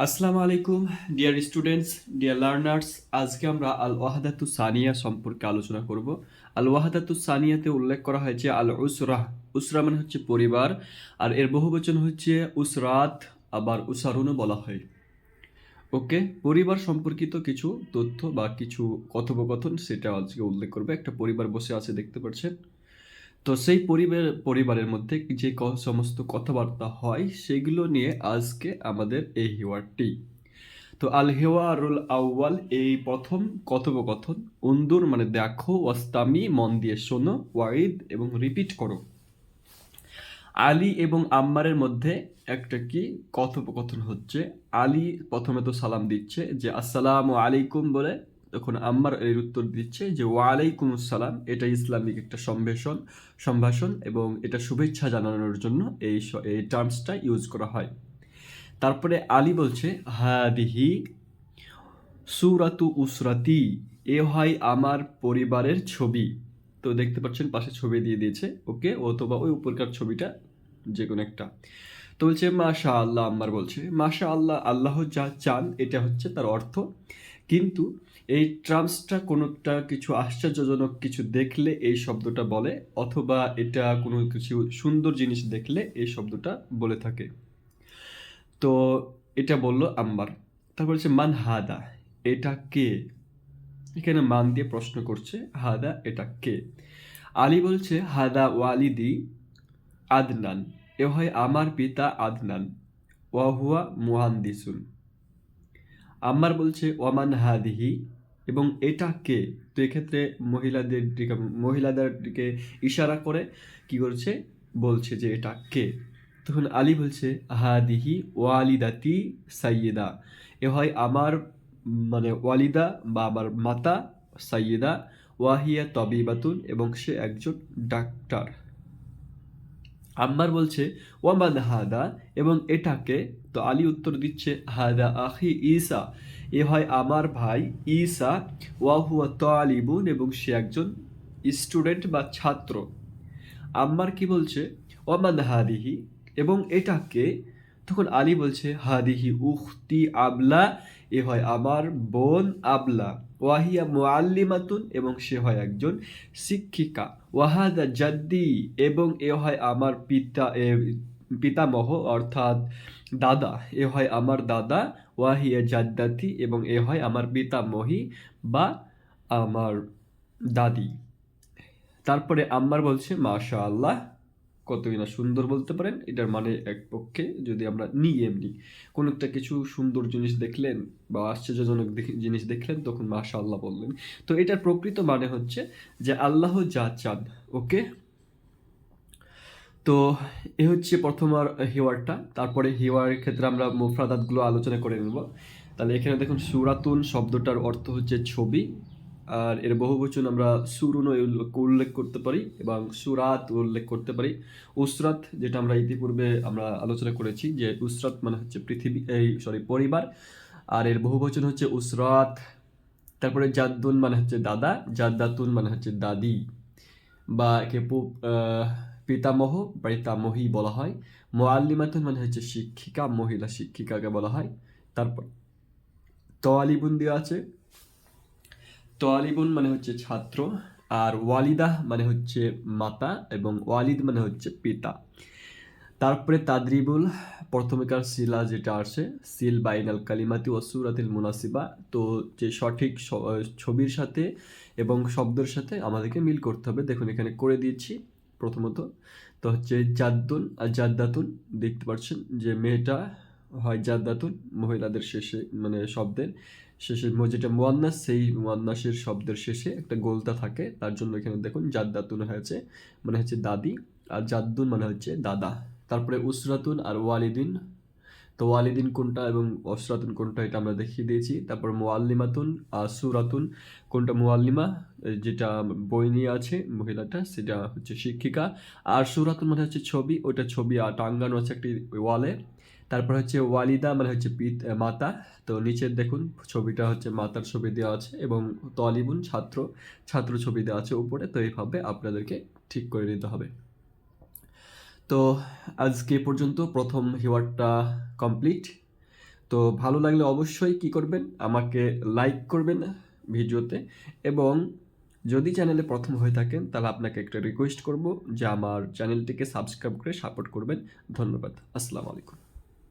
আসসালামু আলাইকুম dear students, dear learners. আজকে আমরা আল ওয়াহাদাতু সানিয়া সম্পর্কে আলোচনা করব। আল ওয়াহাদাতু সানিয়াতে উল্লেখ করা হয়েছে আল উসরাহ। উসরা মানে হচ্ছে পরিবার, আর এর বহুবচন হচ্ছে উসরাত, আবার উসারুনও বলা হয়। ওকে, পরিবার সম্পর্কিত কিছু তথ্য বা কিছু কথোপকথন সেটা আজকে উল্লেখ করবে। একটা পরিবার বসে আছে দেখতে পাচ্ছেন। তো সেই পরিবারের মধ্যে যে সমস্ত কথাবার্তা হয় সেগুলো নিয়ে আজকে আমাদের এই হিওয়ারটি। তো আল হেওয়ারুল আউয়াল, এই প্রথম কথোপকথন। উন্দুর মানে দেখো, ওয়াস্তামি মন দিয়ে শোনো, ওয়াইদ এবং রিপিট করো। আলী এবং আম্মারের মধ্যে একটা কি কথোপকথন হচ্ছে। আলী প্রথমে তো সালাম দিচ্ছে যে আসসালামু আলাইকুম বলে, তখন আম্মার এর উত্তর দিচ্ছে যে ওয়ালাইকুম আসসালাম। এটা ইসলামিক একটা সম্ভাষণ এবং এটা শুভেচ্ছা জানানোর জন্য এই টার্মসটা ইউজ করা হয়। তারপরে আলী বলছে হাদিহি সুরাতু উসরাতি, এ হয় আমার পরিবারের ছবি। তো দেখতে পাচ্ছেন পাশে ছবি দিয়ে দিয়েছে, ওকে, অথবা ওই উপরকার ছবিটা যে কোনো একটা। তো বলছে মাশা আল্লাহ, আম্মার বলছে মাশা আল্লাহ, আল্লাহ যা চান, এটা হচ্ছে তার অর্থ। কিন্তু এই ট্রান্সটা কোনোটা কিছু আশ্চর্যজনক কিছু দেখলে এই শব্দটা বলে, অথবা এটা কোনো কিছু সুন্দর জিনিস দেখলে এই শব্দটা বলে থাকে। তো এটা বলল আম্মার। তারপর বলছে মান হাদা, এটা কে? এখানে মান দিয়ে প্রশ্ন করছে, হাদা এটা কে? আলী বলছে হাদা ওয়ালিদি আদনান, এ হয় আমার পিতা আদনান, ওয়াহুয়া মুহান্দিসুন। আম্মার বলছে ওয়ামান হাদিহি, এবং এটা কে? তো এক্ষেত্রে মহিলাদের দিকে ইশারা করে কি করছে, বলছে যে এটা কে। তখন আলী বলছে হাদিহি ওয়ালিদাতি সাইয়্যিদা, এ হয় আমার মানে ওয়ালিদা বা আমার মাতা, সাইয়্যিদা, ওয়াহিয়া তবিবাতুন, এবং সে একজন ডাক্তার। আম্মার বলছে ওয়ামান হাদা, এবং এটাকে? তো আলী উত্তর দিচ্ছে হাদা আখি ঈসা, এ হয় আমার ভাই ঈসা, ওয়াহুয়া তালিবুন, এবং সে একজন স্টুডেন্ট বা ছাত্র। আম্মার কি বলছে ওয়ামান হাদিহি, এবং এটাকে? তখন আলী বলছে হাদিহি উখতি আবলা, এ হয় আমার বোন আবলা, ওয়াহিয়া মুআল্লিমাতুন, এবং সে হয় একজন শিক্ষিকা, ওয়াহাদা জাদ্দি, এবং এ হয় আমার পিতামহ অর্থাৎ দাদা, এ হয় আমার দাদা, ওয়াহিয়া জাদ্দাতি, এবং এ হয় আমার পিতামহী বা আমার দাদি। তারপরে আম্মার বলছে মাশা আল্লাহ, কতই না সুন্দর বলতে পারেন। এটার মানে এক পক্ষে যদি আমরা নিই এমনি, কোনো একটা কিছু সুন্দর জিনিস দেখলেন বা আশ্চর্যজনক জিনিস দেখলেন, তখন মাশা আল্লাহ বললেন। তো এটার প্রকৃত মানে হচ্ছে যে আল্লাহ যা চান। ওকে, তো এ হচ্ছে প্রথম আর হিওয়ারটা। তারপরে হিওয়ারের ক্ষেত্রে আমরা মুফরাদাতগুলো আলোচনা করে নেব। তাহলে এখানে দেখুন সুরাতুন শব্দটার অর্থ হচ্ছে ছবি, আর এর বহুবচন আমরা সুরুনও উল্লেখ করতে পারি এবং সুরাত উল্লেখ করতে পারি। উসরাত, যেটা আমরা ইতিপূর্বে আমরা আলোচনা করেছি যে উসরাত মানে হচ্ছে পরিবার, আর এর বহুবচন হচ্ছে উসরাত। তারপরে জাদ্দুন মানে হচ্ছে দাদা, জাদ্দাতুন মানে হচ্ছে দাদি, বা একে পিতামহ বা পিতামহী বলা হয়। মুআল্লিমাতুন মানে হচ্ছে শিক্ষিকা, মহিলা শিক্ষিকাকে বলা হয়। তারপর তোয়ালিবুন দেওয়া আছে, তোয়ালিবুন মানে হচ্ছে ছাত্র, আর ওয়ালিদা মানে হচ্ছে মাতা, এবং ওয়ালিদ মানে হচ্ছে পিতা। তারপরে তাদরিবুল, প্রথমেকার সিলা যেটা আসে, সিল বাইনাল কালিমাতি ও সুরাতিল মুনাসিবা, তো যে সঠিক ছবির সাথে এবং শব্দের সাথে আমাদেরকে মিল করতে হবে। দেখুন এখানে করে দিয়েছি। প্রথমত তো হচ্ছে জাদ্দুন আর জাদ্দাতুন, দেখতে পাচ্ছেন যে মেয়েটা হয় জাদ্দাতুন, মহিলাদের শেষে মানে শব্দের শেষে যেটা মুয়ান্নাস, সেই মুয়ান্নাসের শব্দের শেষে একটা গোলতা থাকে, তার জন্য এখানে দেখুন জাদ্দাতুন হয়েছে, মানে হচ্ছে দাদি, আর জাদ্দুন মানে হচ্ছে দাদা। তারপরে উসরাতুন আর ওয়ালিদিন, তো ওয়ালিদিন কোনটা এবং অসরাতুন কোনটা এটা আমরা দেখিয়ে দিয়েছি। তারপর মোয়াল্লিমাতুন আর সুরাতুন, কোনটা মোয়াল্লিমা, যেটা বই নিয়ে আছে মহিলাটা, সেটা হচ্ছে শিক্ষিকা। আর সুরাতুন মানে হচ্ছে ছবি, ওটা ছবি আর টাঙ্গানো আছে একটি ওয়ালে। তারপর হচ্ছে ওয়ালিদা মানে হচ্ছে মাতা, তো নিচের দেখুন ছবিটা হচ্ছে মাতার ছবি দেওয়া আছে, এবং তলিবুন ছাত্র, ছাত্র ছবি দেওয়া আছে উপরে। তো এইভাবে আপনাদেরকে ঠিক করে নিতে হবে। তো আজকে পর্যন্ত প্রথম হিওয়ারটা কমপ্লিট। তো ভালো লাগলে অবশ্যই কি করবেন, আমাকে লাইক করবেন ভিডিওতে, এবং যদি চ্যানেলে প্রথম হয়ে থাকেন তাহলে আপনাকে একটা রিকোয়েস্ট করব যে আমার চ্যানেলটিকে সাবস্ক্রাইব করে সাপোর্ট করবেন। ধন্যবাদ। আসসালামু আলাইকুম।